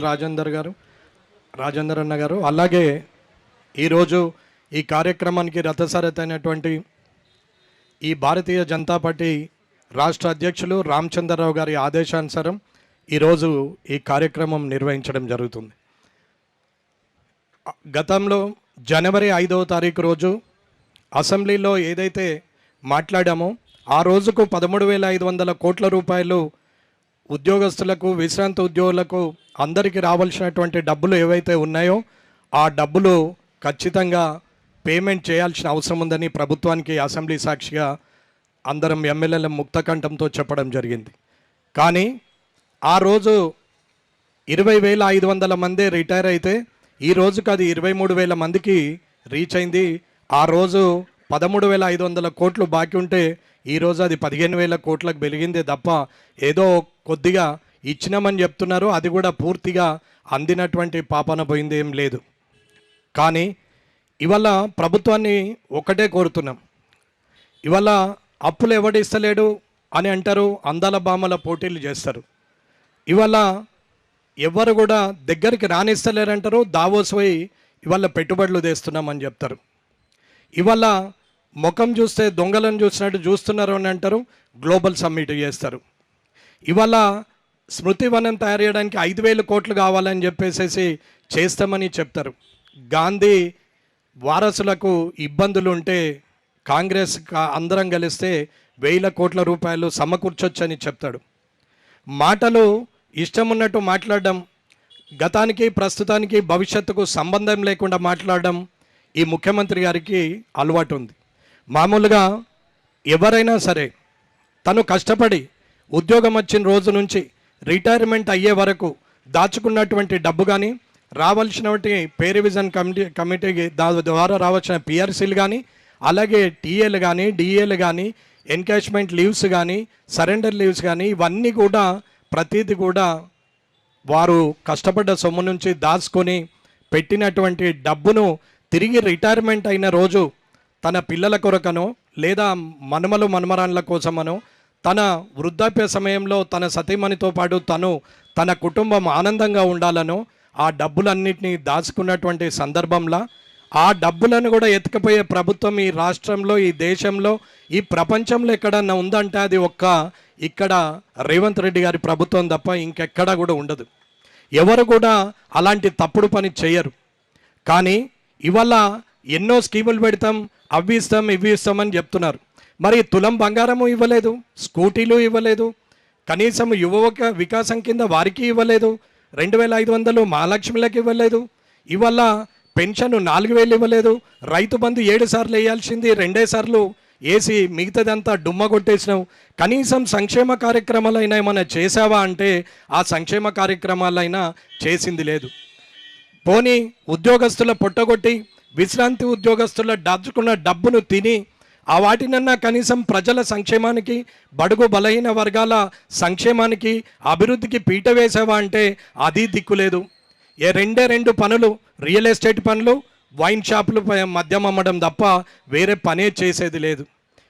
రాజేందర్ అన్న గారు, అలాగే ఈరోజు ఈ కార్యక్రమానికి రథసారథి అయినటువంటి ఈ భారతీయ జనతా పార్టీ రాష్ట్ర అధ్యక్షులు రామచంద్రరావు గారి ఆదేశానుసారం ఈరోజు ఈ కార్యక్రమం నిర్వహించడం జరుగుతుంది. గతంలో జనవరి 5వ తారీఖు రోజు అసెంబ్లీలో ఏదైతే మాట్లాడామో ఆ రోజుకు 13,500 కోట్ల రూపాయలు ఉద్యోగస్తులకు, విశ్రాంతి ఉద్యోగులకు అందరికీ రావాల్సినటువంటి డబ్బులు ఏవైతే ఉన్నాయో ఆ డబ్బులు ఖచ్చితంగా పేమెంట్ చేయాల్సిన అవసరం ఉందని ప్రభుత్వానికి అసెంబ్లీ సాక్షిగా అందరం ఎమ్మెల్యేల ముక్తకంఠంతో చెప్పడం జరిగింది. కానీ ఆ రోజు 20,500 మంది రిటైర్ అయితే ఈ రోజుకి అది 23,000 మందికి రీచ్ అయింది. ఆ రోజు 13,500 కోట్లు బాకీ ఉంటే ఈరోజు అది 15,000 కోట్లకు పెరిగిందే తప్ప ఏదో కొద్దిగా ఇచ్చినామని చెప్తున్నారు, అది కూడా పూర్తిగా అందినటువంటి పాపన పోయింది ఏం లేదు. కానీ ఇవాళ ప్రభుత్వాన్ని ఒకటే కోరుతున్నాం. ఇవాళ అప్పులు ఎవడిస్తలేడు అని అంటారు, అందాల బామల పోటీలు చేస్తారు. ఇవాళ ఎవరు కూడా దగ్గరికి రానిస్తలేరంటారు, దావోస్ పోయి ఇవాళ పెట్టుబడులు తెస్తున్నామని చెప్తారు. ఇవాళ ముఖం చూస్తే దొంగలను చూసినట్టు చూస్తున్నారు అని అంటారు, గ్లోబల్ సమ్మిట్ చేస్తారు. ఇవాళ స్మృతి వనం తయారు చేయడానికి 5,000 కోట్లు కావాలని చెప్పేసి చేస్తామని చెప్తారు. గాంధీ వారసులకు ఇబ్బందులు ఉంటే కాంగ్రెస్ అందరం కలిస్తే 1,000 కోట్ల రూపాయలు సమకూర్చొచ్చని చెప్తాడు. మాటలు ఇష్టం ఉన్నట్టు మాట్లాడడం, గతానికి ప్రస్తుతానికి భవిష్యత్తుకు సంబంధం లేకుండా మాట్లాడడం ఈ ముఖ్యమంత్రి గారికి అలవాటు ఉంది. మామూలుగా ఎవరైనా సరే తను కష్టపడి ఉద్యోగం వచ్చిన రోజు నుంచి రిటైర్మెంట్ అయ్యే వరకు దాచుకున్నటువంటి డబ్బు కానీ, రావాల్సినటువంటి పే రివిజన్ కమిటీ ద్వారా రావాల్సిన పిఆర్సీలు కానీ, అలాగే టీఏలు కానీ, డిఏలు కానీ, ఎన్కాష్మెంట్ లీవ్స్ కానీ, సరెండర్ లీవ్స్ కానీ, ఇవన్నీ కూడా ప్రతిదీ కూడా వారు కష్టపడ్డ సొమ్ము నుంచి దాచుకొని పెట్టినటువంటి డబ్బును తిరిగి రిటైర్మెంట్ అయిన రోజు తన పిల్లల కొరకనో లేదా మనమరాన్ల కోసమనో, తన వృద్ధాప్య సమయంలో తన సతీమణితో పాటు తన కుటుంబం ఆనందంగా ఉండాలనో ఆ డబ్బులన్నింటినీ దాచుకున్నటువంటి సందర్భంలో ఆ డబ్బులను కూడా ఎత్తుకుపోయే ప్రభుత్వం ఈ రాష్ట్రంలో, ఈ దేశంలో, ఈ ప్రపంచంలో ఎక్కడన్నా ఉందంటే అది ఇక్కడ రేవంత్ రెడ్డి గారి ప్రభుత్వం తప్ప ఇంకెక్కడా కూడా ఉండదు. ఎవరు కూడా అలాంటి తప్పుడు పని చేయరు. కానీ ఇవాళ ఎన్నో స్కీములు పెడతాం, అవి ఇస్తాం, ఇవి ఇస్తామని చెప్తున్నారు. మరి తులం బంగారము ఇవ్వలేదు, స్కూటీలు ఇవ్వలేదు, కనీసం యువ వికాసం కింద వారికి ఇవ్వలేదు, 2,500 మహాలక్ష్మిలకు ఇవ్వలేదు, ఇవాళ పెన్షన్ 4,000 ఇవ్వలేదు, రైతు బంధు 7 సార్లు వేయాల్సింది 2 సార్లు వేసి మిగతాదంతా డుమ్మ కొట్టేసినావు. కనీసం సంక్షేమ కార్యక్రమాలైనా ఏమైనా చేసావా అంటే ఆ సంక్షేమ కార్యక్రమాలైనా చేసింది లేదు. పోనీ ఉద్యోగస్తుల పొట్టగొట్టి విశ్రాంతి ఉద్యోగస్తుల దాచుకున్న డబ్బును తిని ఆ వాటినన్నా కనీసం ప్రజల సంక్షేమానికి, బడుగు బలహీన వర్గాల సంక్షేమానికి, అభివృద్ధికి పీట వేసావా అంటే అది దిక్కులేదు. రెండు పనులు, రియల్ ఎస్టేట్ పనులు, వైన్ షాపులు మద్యం అమ్మడం తప్ప వేరే పనే చేసేది లేదు.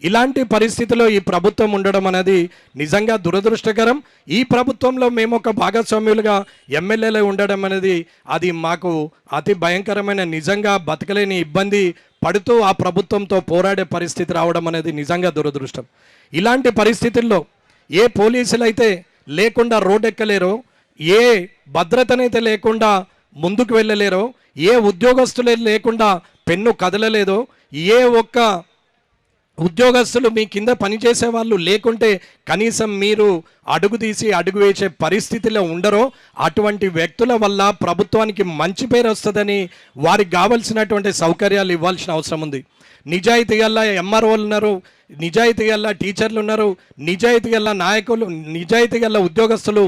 ఇలాంటి పరిస్థితిలో ఈ ప్రభుత్వం ఉండడం అనేది నిజంగా దురదృష్టకరం. ఈ ప్రభుత్వంలో మేము ఒక భాగస్వామ్యులుగా ఎమ్మెల్యేలు ఉండడం అనేది అది మాకు అతి భయంకరమైన, నిజంగా బతకలేని ఇబ్బంది పడుతూ ఆ ప్రభుత్వంతో పోరాడే పరిస్థితి రావడం అనేది నిజంగా దురదృష్టం. ఇలాంటి పరిస్థితుల్లో ఏ పోలీసులు అయితే లేకుండా రోడ్డు ఎక్కలేరో, ఏ భద్రతనైతే లేకుండా ముందుకు వెళ్ళలేరో, ఏ ఉద్యోగస్తులే లేకుండా పెన్ను కదలలేదో, ఏ ఒక్క ఉద్యోగస్తులు మీ కింద పనిచేసే వాళ్ళు లేకుంటే కనీసం మీరు అడుగు తీసి అడుగు వేసే పరిస్థితిలో ఉండరో అటువంటి వ్యక్తుల వల్ల ప్రభుత్వానికి మంచి పేరు వస్తుందని వారికి కావలసినటువంటి సౌకర్యాలు ఇవ్వాల్సిన అవసరం ఉంది. నిజాయితీ గల ఎంఆర్ఓలు ఉన్నారు, నిజాయితీ గల టీచర్లు ఉన్నారు, నిజాయితీ గల నాయకులు, నిజాయితీ గల ఉద్యోగస్తులు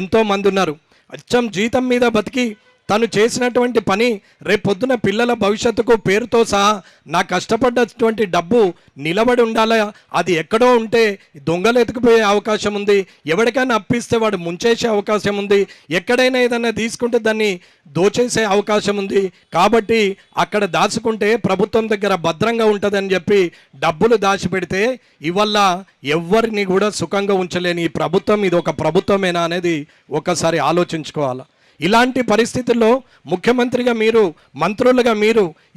ఎంతోమంది ఉన్నారు. అచ్చం జీతం మీద బతికి తను చేసినటువంటి పని రేపొద్దున పిల్లల భవిష్యత్తుకు పేరుతో సహా నా కష్టపడ్డటువంటి డబ్బు నిలబడి ఉండాలా. అది ఎక్కడో ఉంటే దొంగలు ఎత్తుకుపోయే అవకాశం ఉంది, ఎవరికైనా అప్పిస్తే వాడు ముంచేసే అవకాశం ఉంది, ఎక్కడైనా ఏదైనా తీసుకుంటే దాన్ని దోచేసే అవకాశం ఉంది. కాబట్టి అక్కడ దాచుకుంటే ప్రభుత్వం దగ్గర భద్రంగా ఉంటుందని చెప్పి డబ్బులు దాచిపెడితే ఇవల్ల ఎవరిని కూడా సుఖంగా ఉంచలేని ఈ ప్రభుత్వం ఇది ఒక ప్రభుత్వమేనా అనేది ఒకసారి ఆలోచించుకోవాలి. ఇలాంటి పరిస్థితుల్లో ముఖ్యమంత్రిగా మీరు, మంత్రులుగా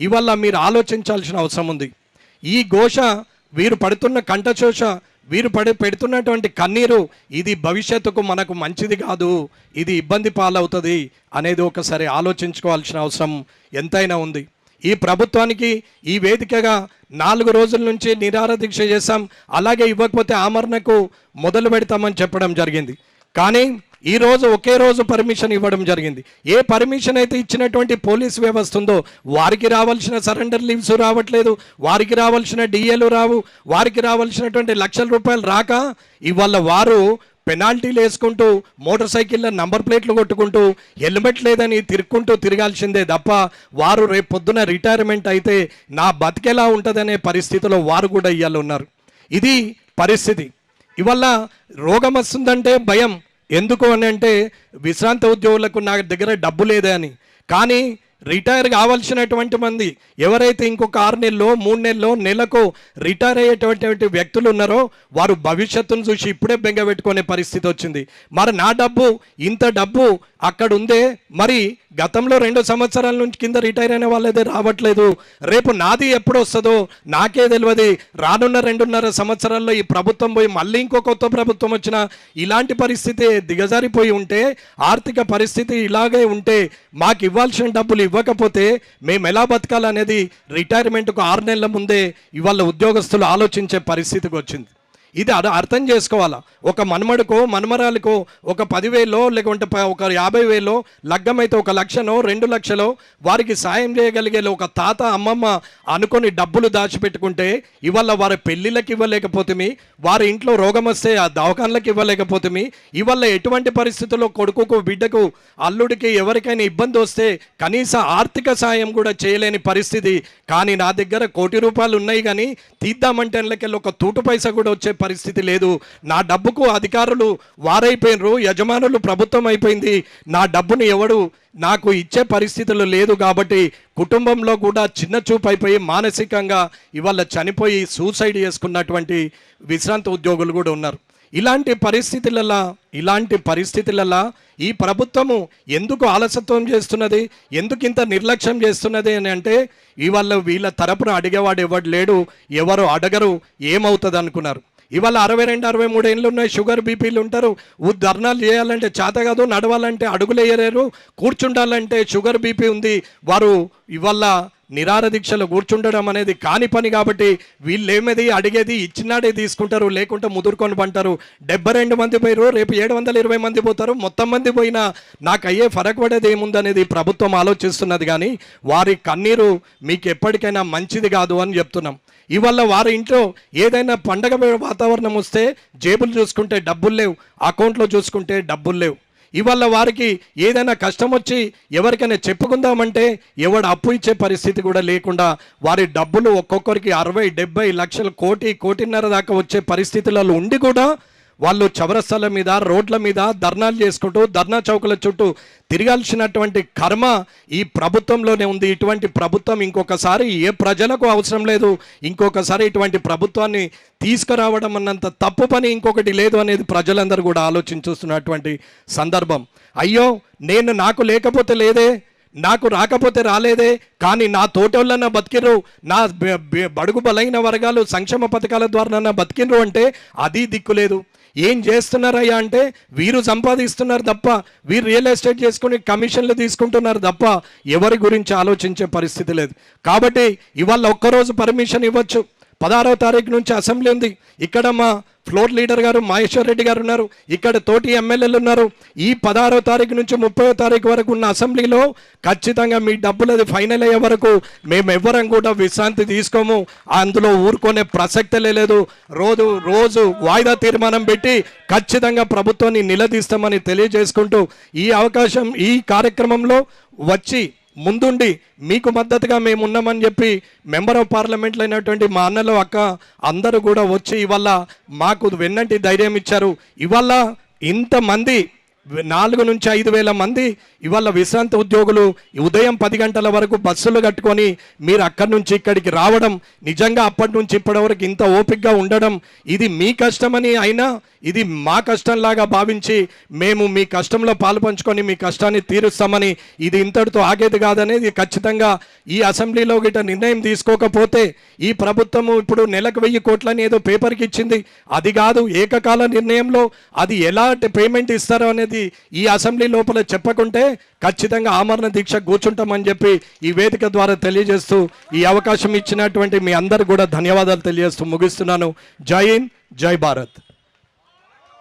ఇవాళ మీరు ఆలోచించాల్సిన అవసరం ఉంది. ఈ ఘోష, వీరు పడుతున్న కంఠశోష, వీరు పెడుతున్నటువంటి కన్నీరు, ఇది భవిష్యత్తుకు మనకు మంచిది కాదు, ఇది ఇబ్బంది పాలవుతుంది అనేది ఒకసారి ఆలోచించుకోవాల్సిన అవసరం ఎంతైనా ఉంది. ఈ ప్రభుత్వానికి ఈ వేదికగా 4 రోజుల నుంచి నిరాహార దీక్ష చేశాం, అలాగే ఇవ్వకపోతే ఆమరణకు మొదలు పెడతామని చెప్పడం జరిగింది. కానీ ఈరోజు ఒకే రోజు పర్మిషన్ ఇవ్వడం జరిగింది. ఏ పర్మిషన్ అయితే ఇచ్చినటువంటి పోలీస్ వ్యవస్థ ఉందో వారికి రావాల్సిన సరెండర్ లీవ్స్ రావట్లేదు, వారికి రావాల్సిన డిఏలు రావు, వారికి రావాల్సినటువంటి లక్షల రూపాయలు రాక ఇవాళ వారు పెనాల్టీలు వేసుకుంటూ, మోటార్ సైకిళ్ళ నంబర్ ప్లేట్లు కొట్టుకుంటూ, హెల్మెట్ లేదని తిరగాల్సిందే తప్ప వారు రేపు పొద్దున రిటైర్మెంట్ అయితే నా బతికెలా ఉంటుందనే పరిస్థితిలో వారు కూడా ఇవాళ ఉన్నారు. ఇది పరిస్థితి. ఇవాళ రోగం వస్తుందంటే భయం. ఎందుకు అని అంటే విశ్రాంత ఉద్యోగులకు నా దగ్గర డబ్బు లేదే అని. కానీ రిటైర్ కావాల్సినటువంటి మంది ఎవరైతే ఇంకొక 6 నెలలో 3 నెలలో నెలకు రిటైర్ అయ్యేటువంటి వ్యక్తులు ఉన్నారో వారు భవిష్యత్తును చూసి ఇప్పుడే బెంగ పెట్టుకునే పరిస్థితి వచ్చింది. మరి నా డబ్బు, ఇంత డబ్బు అక్కడ ఉందే, మరి గతంలో 2 సంవత్సరాల నుంచి కింద రిటైర్ అయిన వాళ్ళదే రావట్లేదు, రేపు నాది ఎప్పుడు వస్తుందో నాకే తెలియదు, రానున్న 2.5 సంవత్సరాల్లో ఈ ప్రభుత్వం పోయి మళ్ళీ ఇంకో కొత్త ప్రభుత్వం వచ్చినా ఇలాంటి పరిస్థితి దిగజారిపోయి ఉంటే, ఆర్థిక పరిస్థితి ఇలాగే ఉంటే, మాకు ఇవ్వాల్సిన డబ్బులు ఇవ్వకపోతే మేము ఎలా బతకాలనేది రిటైర్మెంట్కు 6 నెలల ముందే ఇవాళ ఉద్యోగస్తులు ఆలోచించే పరిస్థితికి వచ్చింది. ఇది అర్థం చేసుకోవాలా. ఒక మనమడుకో మనమరాలకో ఒక 10,000 లేకుంటే ఒక 50,000 లగ్గమైతే 1 లక్షనో 2 లక్షలో వారికి సాయం చేయగలిగే ఒక తాత అమ్మమ్మ అనుకొని డబ్బులు దాచిపెట్టుకుంటే ఇవాళ వారి పెళ్ళిళ్ళకి ఇవ్వలేకపోతే, వారి ఇంట్లో రోగం వస్తే ఆ దవాఖానలకు ఇవ్వలేకపోతే, ఇవాళ ఎటువంటి పరిస్థితుల్లో కొడుకుకు, బిడ్డకు, అల్లుడికి ఎవరికైనా ఇబ్బంది వస్తే కనీస ఆర్థిక సాయం కూడా చేయలేని పరిస్థితి. కానీ నా దగ్గర ₹1,00,00,000 ఉన్నాయి, కానీ తీద్దామంటే ఒక తూటు పైసా కూడా వచ్చే పరిస్థితి లేదు. నా డబ్బుకు అధికారులు వారైపోయినరు, యజమానులు ప్రభుత్వం అయిపోయింది, నా డబ్బుని ఎవడు నాకు ఇచ్చే పరిస్థితులు లేదు. కాబట్టి కుటుంబంలో కూడా చిన్న చూపు అయిపోయి మానసికంగా ఇవాళ చనిపోయి సూసైడ్ చేసుకున్నటువంటి విశ్రాంత ఉద్యోగులు కూడా ఉన్నారు. ఇలాంటి పరిస్థితులలో ఈ ప్రభుత్వము ఎందుకు ఆలస్యత్వం చేస్తున్నది, ఎందుకు ఇంత నిర్లక్ష్యం చేస్తున్నది అని అంటే ఇవాళ వీళ్ళ తరపున అడిగేవాడు ఎవడు లేడు, ఎవరు అడగరు, ఏమవుతుంది అనుకున్నారు. ఇవాళ 62-63 ఏళ్ళు ఉన్నాయి, షుగర్ బీపీలు ఉంటారు, ధర్నాలు చేయాలంటే చేత కాదు, నడవాలంటే అడుగులు వేయలేరు, కూర్చుండాలంటే షుగర్ బీపీ ఉంది, వారు ఇవాళ నిరాహార దీక్షలో కూర్చుండడం అనేది కాని పని. కాబట్టి వీళ్ళు ఏమేది అడిగేది ఇచ్చినాడే తీసుకుంటారు, లేకుంటే ముదురుకొని పంటారు. 72 మంది పోయారు, రేపు 720 మంది పోతారు, మొత్తం మంది పోయినా నాకు అయ్యే ఫరక్ పడేది ఏముందనేది ప్రభుత్వం ఆలోచిస్తున్నది. కానీ వారి కన్నీరు మీకు ఎప్పటికైనా మంచిది కాదు అని చెప్తున్నాం. ఇవాళ వారి ఇంట్లో ఏదైనా పండగ వాతావరణం వస్తే జేబులు చూసుకుంటే డబ్బులు లేవు, అకౌంట్లో చూసుకుంటే డబ్బులు లేవు. ఇవాళ వారికి ఏదైనా కష్టం వచ్చి ఎవరికైనా చెప్పుకుందామంటే ఎవడు అప్పు ఇచ్చే పరిస్థితి కూడా లేకుండా వారి డబ్బులు ఒక్కొక్కరికి 60-70 లక్షలు, కోటిన్నర దాకా వచ్చే పరిస్థితులలో ఉండి కూడా వాళ్ళు చౌరస్తాల మీద, రోడ్ల మీద ధర్నాలు చేసుకుంటూ ధర్నా చౌకుల చుట్టూ తిరగాల్సినటువంటి కర్మ ఈ ప్రభుత్వంలోనే ఉంది. ఇటువంటి ప్రభుత్వం ఇంకొకసారి ఏ ప్రజలకు అవసరం లేదు. ఇంకొకసారి ఇటువంటి ప్రభుత్వాన్ని తీసుకురావడం అన్నంత తప్పు పని ఇంకొకటి లేదు అనేది ప్రజలందరూ కూడా ఆలోచించుస్తున్నటువంటి సందర్భం. అయ్యో నాకు లేకపోతే లేదే, నాకు రాకపోతే రాలేదే, కానీ నా తోటోళ్ళన్నా బతికిరు, నా బడుగు బలైన వర్గాలు సంక్షేమ పథకాల ద్వారా బతికినరు అంటే అది దిక్కులేదు. ఏం చేస్తున్నారయ్యా అంటే వీరు సంపాదిస్తున్నారు తప్ప, వీరు రియల్ ఎస్టేట్ చేసుకుని కమిషన్లు తీసుకుంటున్నారు తప్ప ఎవరి గురించి ఆలోచించే పరిస్థితి లేదు. కాబట్టి ఇవాళ ఒక్కరోజు పర్మిషన్ ఇవ్వచ్చు. 16వ తారీఖు నుంచి అసెంబ్లీ ఉంది. ఇక్కడ మా ఫ్లోర్ లీడర్ గారు మహేశ్వర్ రెడ్డి గారు ఉన్నారు, ఇక్కడ తోటి ఎమ్మెల్యేలు ఉన్నారు. ఈ 16వ తారీఖు నుంచి 30వ తారీఖు వరకు ఉన్న అసెంబ్లీలో ఖచ్చితంగా మీ డబ్బులు అది ఫైనల్ అయ్యే వరకు మేము ఎవ్వరం కూడా విశ్రాంతి తీసుకోము. అందులో ఊరుకునే ప్రసక్తే లేదు. రోజు వాయిదా తీర్మానం పెట్టి ఖచ్చితంగా ప్రభుత్వాన్ని నిలదీస్తామని తెలియజేసుకుంటూ ఈ కార్యక్రమంలో వచ్చి ముందుండి మీకు మద్దతుగా మేము ఉన్నామని చెప్పి మెంబర్ ఆఫ్ పార్లమెంట్లు అయినటువంటి మా అన్నలు, అక్క అందరూ కూడా వచ్చి ఇవాళ మాకు వెన్నంటి ధైర్యం ఇచ్చారు. ఇవాళ ఇంతమంది 4 నుంచి 5 వేల మంది ఇవాళ విశ్రాంతి ఉద్యోగులు ఉదయం 10 గంటల వరకు బస్సులు కట్టుకొని మీరు అక్కడి నుంచి ఇక్కడికి రావడం, నిజంగా అప్పటి నుంచి ఇప్పటి వరకు ఇంత ఓపికగా ఉండడం, ఇది మీ కష్టమని అయినా ఇది మా కష్టంలాగా భావించి మేము మీ కష్టంలో పాలు పంచుకొని మీ కష్టాన్ని తీరుస్తామని, ఇది ఇంతటితో ఆగేది కాదనేది ఖచ్చితంగా ఈ అసెంబ్లీలో గిట్ట నిర్ణయం తీసుకోకపోతే ఈ ప్రభుత్వము ఇప్పుడు నెలకు 1000 కోట్లని ఏదో పేపర్కి ఇచ్చింది, అది కాదు ఏకకాల నిర్ణయంలో అది ఎలాంటి పేమెంట్ ఇస్తారో అనేది ఈ అసెంబ్లీ లోపల చెప్పకుంటే ఖచ్చితంగా ఆమరణ దీక్ష కూర్చుంటామని చెప్పి ఈ వేదిక ద్వారా తెలియజేస్తూ ఈ అవకాశం ఇచ్చినటువంటి మీ అందరు కూడా ధన్యవాదాలు తెలియజేస్తూ ముగిస్తున్నాను. జై హింద్, జై భారత్.